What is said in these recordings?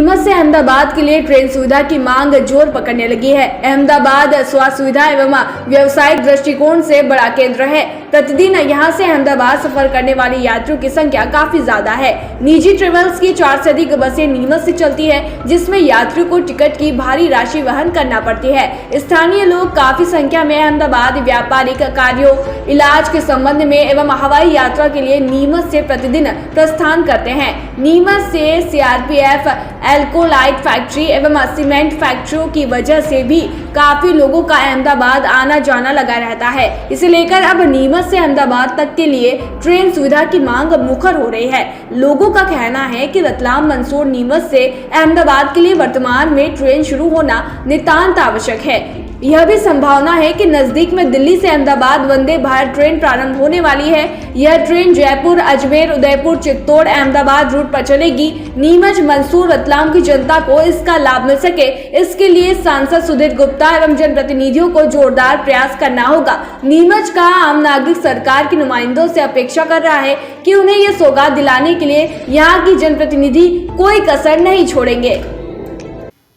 नीमच से अहमदाबाद के लिए ट्रेन सुविधा की मांग जोर पकड़ने लगी है। अहमदाबाद स्वास्थ्य सुविधा एवं व्यवसायिक दृष्टिकोण से बड़ा केंद्र है। प्रतिदिन यहां से अहमदाबाद सफर करने वाले यात्रियों की संख्या काफी ज्यादा है। निजी ट्रेवल्स की 4 से अधिक बसें नीमच से चलती है, जिसमें यात्रियों को टिकट की भारी राशि वहन करना पड़ती है। स्थानीय लोग काफी संख्या में अहमदाबाद व्यापारिक कार्यों, इलाज के संबंध में एवं हवाई यात्रा के लिए नीमच से प्रतिदिन प्रस्थान करते हैं। नीमच से सीआरपीएफ, एल्कोलाइट फैक्ट्री एवं सीमेंट फैक्ट्रियों की वजह से भी काफी लोगों का अहमदाबाद आना जाना लगा रहता है। इसे लेकर अब नीमच से अहमदाबाद तक के लिए ट्रेन सुविधा की मांग मुखर हो रही है। लोगों का कहना है कि रतलाम, मंदसौर, नीमच से अहमदाबाद के लिए वर्तमान में ट्रेन शुरू होना नितांत आवश्यक है। यह भी संभावना है कि नजदीक में दिल्ली से अहमदाबाद वंदे भारत ट्रेन प्रारंभ होने वाली है। यह ट्रेन जयपुर, अजमेर, उदयपुर, चित्तौड़, अहमदाबाद रूट पर चलेगी। नीमच, मंदसौर, रतलाम की जनता को इसका लाभ मिल सके, इसके लिए सांसद सुधीर गुप्ता एवं जनप्रतिनिधियों को जोरदार प्रयास करना होगा। नीमच का आम नागरिक सरकार के नुमाइंदों से अपेक्षा कर रहा है कि उन्हें यह सौगात दिलाने के लिए यहाँ की जनप्रतिनिधि कोई कसर नहीं छोड़ेंगे।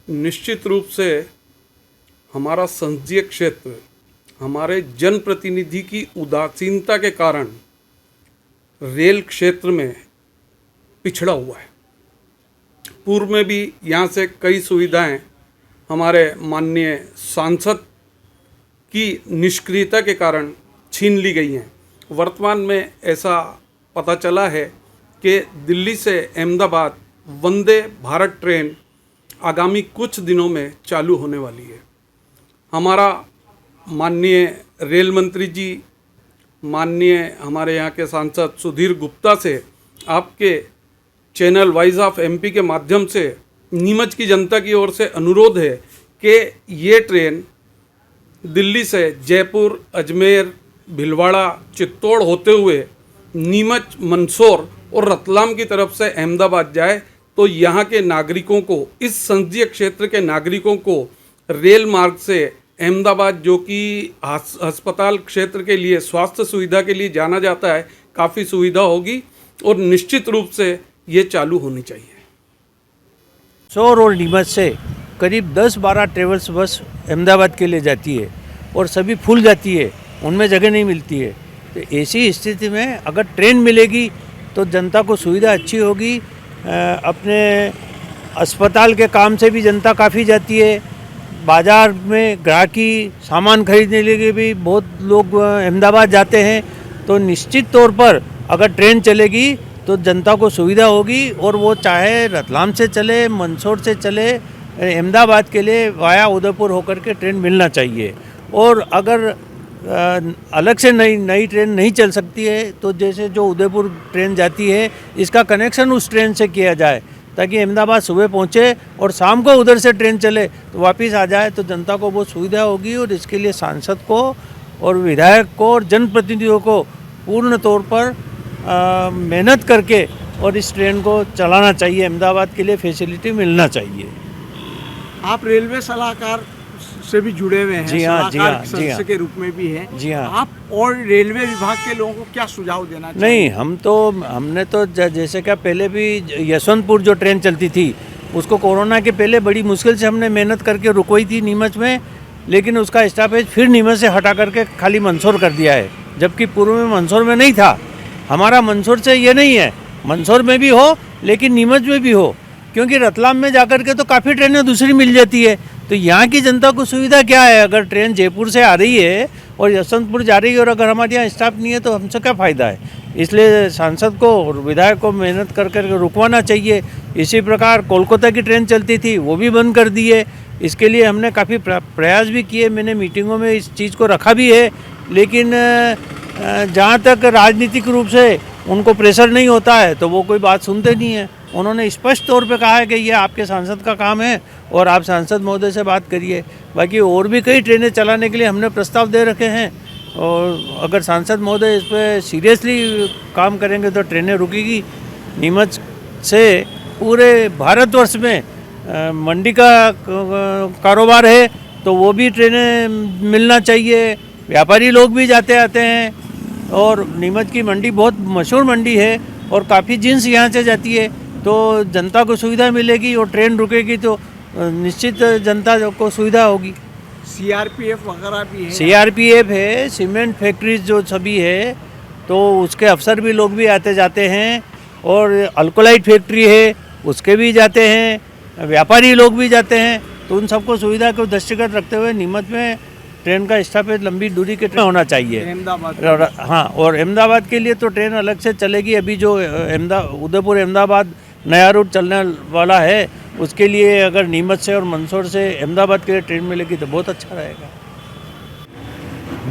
निश्चित रूप से हमारा संसदीय क्षेत्र हमारे जनप्रतिनिधि की उदासीनता के कारण रेल क्षेत्र में पिछड़ा हुआ है। पूर्व में भी यहाँ से कई सुविधाएं हमारे माननीय सांसद की निष्क्रियता के कारण छीन ली गई हैं। वर्तमान में ऐसा पता चला है कि दिल्ली से अहमदाबाद वंदे भारत ट्रेन आगामी कुछ दिनों में चालू होने वाली है। हमारा माननीय रेल मंत्री जी, माननीय हमारे यहाँ के सांसद सुधीर गुप्ता से आपके चैनल वॉइस ऑफ एमपी के माध्यम से नीमच की जनता की ओर से अनुरोध है कि ये ट्रेन दिल्ली से जयपुर, अजमेर, भीलवाड़ा, चित्तौड़ होते हुए नीमच, मंदसौर और रतलाम की तरफ से अहमदाबाद जाए, तो यहाँ के नागरिकों को, इस संसदीय क्षेत्र के नागरिकों को रेल मार्ग से अहमदाबाद, जो कि अस्पताल क्षेत्र के लिए, स्वास्थ्य सुविधा के लिए जाना जाता है, काफ़ी सुविधा होगी और निश्चित रूप से ये चालू होनी चाहिए। मंदसौर और नीमच से करीब 10-12 ट्रेवल्स बस अहमदाबाद के लिए जाती है और सभी फुल जाती है, उनमें जगह नहीं मिलती है। तो ऐसी स्थिति में अगर ट्रेन मिलेगी तो जनता को सुविधा अच्छी होगी। अपने अस्पताल के काम से भी जनता काफ़ी जाती है। बाज़ार में ग्राहकी सामान खरीदने के लिए भी बहुत लोग अहमदाबाद जाते हैं। तो निश्चित तौर पर अगर ट्रेन चलेगी तो जनता को सुविधा होगी, और वो चाहे रतलाम से चले, मंदसौर से चले, अहमदाबाद के लिए वाया उदयपुर होकर के ट्रेन मिलना चाहिए। और अगर अलग से नई ट्रेन नहीं चल सकती है तो जैसे जो उदयपुर ट्रेन जाती है, इसका कनेक्शन उस ट्रेन से किया जाए ताकि अहमदाबाद सुबह पहुंचे और शाम को उधर से ट्रेन चले तो वापस आ जाए, तो जनता को बहुत सुविधा होगी। और इसके लिए सांसद को और विधायक को और जनप्रतिनिधियों को पूर्ण तौर पर मेहनत करके और इस ट्रेन को चलाना चाहिए। अहमदाबाद के लिए फैसिलिटी मिलना चाहिए। आप रेलवे सलाहकार से भी जुड़े हुए हैं, जी हाँ, सदस्य के रूप में भी हैं। जी हाँ। आप और रेलवे विभाग के लोगों को क्या सुझाव देना चाहिए? नहीं, हमने तो जैसे क्या पहले भी यशवंतपुर जो ट्रेन चलती थी उसको कोरोना के पहले बड़ी मुश्किल से हमने मेहनत करके रुकवाई थी नीमच में, लेकिन उसका स्टॉपेज फिर नीमच से हटा करके खाली मंदसौर कर दिया है, जबकि पूर्व में मंदसौर में नहीं था। हमारा मंदसौर से ये नहीं है, मंदसौर में भी हो लेकिन नीमच में भी हो, क्योंकि रतलाम में जाकर के तो काफ़ी ट्रेनें दूसरी मिल जाती है। तो यहाँ की जनता को सुविधा क्या है? अगर ट्रेन जयपुर से आ रही है और यशवंतपुर जा रही है और अगर हमारे यहाँ स्टाफ नहीं है तो हमसे क्या फ़ायदा है? इसलिए सांसद को और विधायक को मेहनत कर कर रुकवाना चाहिए। इसी प्रकार कोलकाता की ट्रेन चलती थी, वो भी बंद कर दी है। इसके लिए हमने काफ़ी प्रयास भी किए, मैंने मीटिंगों में इस चीज़ को रखा भी है, लेकिन जहाँ तक राजनीतिक रूप से उनको प्रेशर नहीं होता है तो वो कोई बात सुनते नहीं है। उन्होंने स्पष्ट तौर पे कहा है कि ये आपके सांसद का काम है और आप सांसद महोदय से बात करिए। बाकी और भी कई ट्रेनें चलाने के लिए हमने प्रस्ताव दे रखे हैं, और अगर सांसद महोदय इस पर सीरियसली काम करेंगे तो ट्रेनें रुकेगी। नीमच से पूरे भारतवर्ष में मंडी का कारोबार है तो वो भी ट्रेनें मिलना चाहिए। व्यापारी लोग भी जाते आते हैं और नीमच की मंडी बहुत मशहूर मंडी है और काफ़ी जींस यहाँ से जाती है। तो जनता को सुविधा मिलेगी और ट्रेन रुकेगी तो निश्चित जनता को सुविधा होगी। सीआरपीएफ वगैरह भी है। सीआरपीएफ है, सीमेंट फैक्ट्रीज जो सभी है, तो उसके अफसर भी लोग भी आते जाते हैं, और अल्कोलाइट फैक्ट्री है उसके भी जाते हैं, व्यापारी लोग भी जाते हैं। तो उन सबको सुविधा को दृष्टिगत रखते हुए नीमच में ट्रेन का स्टॉपेज लंबी दूरी के ट्रेन होना चाहिए। अहमदाबाद हाँ, और अहमदाबाद के लिए तो ट्रेन अलग से चलेगी। अभी जो उदयपुर अहमदाबाद नया रूट चलने वाला है, उसके लिए अगर नीमच से और मंदसौर से अहमदाबाद के लिए ट्रेन मिलेगी तो बहुत अच्छा रहेगा।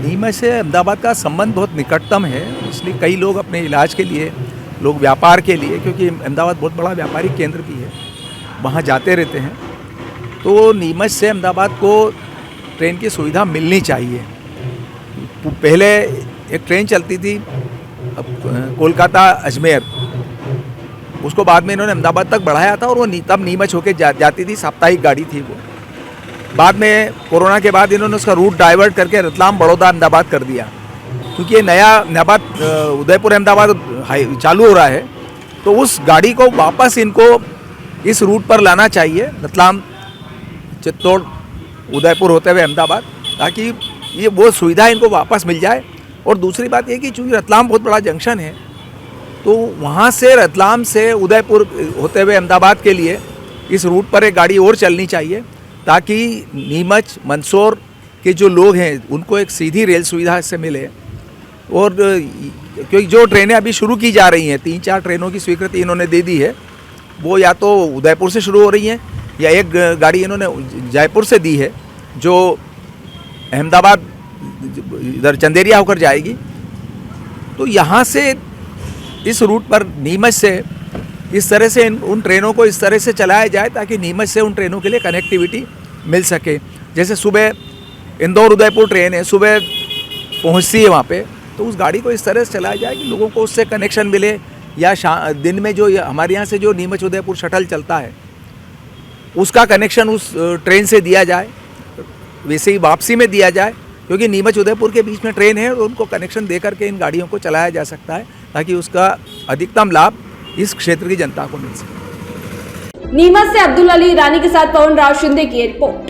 नीमच से अहमदाबाद का संबंध बहुत निकटतम है, इसलिए कई लोग अपने इलाज के लिए, लोग व्यापार के लिए, क्योंकि अहमदाबाद बहुत बड़ा व्यापारिक केंद्र भी है, वहाँ जाते रहते हैं। तो नीमच से अहमदाबाद को ट्रेन की सुविधा मिलनी चाहिए। पहले एक ट्रेन चलती थी कोलकाता अजमेर, उसको बाद में इन्होंने अहमदाबाद तक बढ़ाया था, और वो तब नीमच होके जाती थी, साप्ताहिक गाड़ी थी वो। बाद में कोरोना के बाद इन्होंने उसका रूट डाइवर्ट करके रतलाम बड़ौदा अहमदाबाद कर दिया, क्योंकि ये नया उदयपुर अहमदाबाद चालू हो रहा है। तो उस गाड़ी को वापस इनको इस रूट पर लाना चाहिए, रतलाम चित्तौड़ उदयपुर होते हुए अहमदाबाद, ताकि ये वो सुविधा इनको वापस मिल जाए। और दूसरी बात ये कि चूँकि रतलाम बहुत बड़ा जंक्शन है, तो वहाँ से रतलाम से उदयपुर होते हुए अहमदाबाद के लिए इस रूट पर एक गाड़ी और चलनी चाहिए, ताकि नीमच मंदसौर के जो लोग हैं उनको एक सीधी रेल सुविधा इससे मिले। और क्योंकि जो ट्रेनें अभी शुरू की जा रही हैं, 3-4 ट्रेनों की स्वीकृति इन्होंने दे दी है, वो या तो उदयपुर से शुरू हो रही हैं, या एक गाड़ी इन्होंने जयपुर से दी है जो अहमदाबाद इधर चंदेरिया होकर जाएगी। तो यहाँ से इस रूट पर नीमच से इस तरह से उन ट्रेनों को इस तरह से चलाया जाए, ताकि नीमच से उन ट्रेनों के लिए कनेक्टिविटी मिल सके। जैसे सुबह इंदौर उदयपुर ट्रेन है, सुबह पहुँचती है वहाँ पे, तो उस गाड़ी को इस तरह से चलाया जाए कि लोगों को उससे कनेक्शन मिले। या दिन में जो हमारे यहाँ से जो नीमच उदयपुर शटल चलता है, उसका कनेक्शन उस ट्रेन से दिया जाए, वैसे ही वापसी में दिया जाए, क्योंकि नीमच उदयपुर के बीच में ट्रेन है, और उनको कनेक्शन दे करके इन गाड़ियों को चलाया जा सकता है, ताकि उसका अधिकतम लाभ इस क्षेत्र की जनता को मिल सके। नीमच से अब्दुल अली ईरानी के साथ पवन राव शिंदे की रिपोर्ट।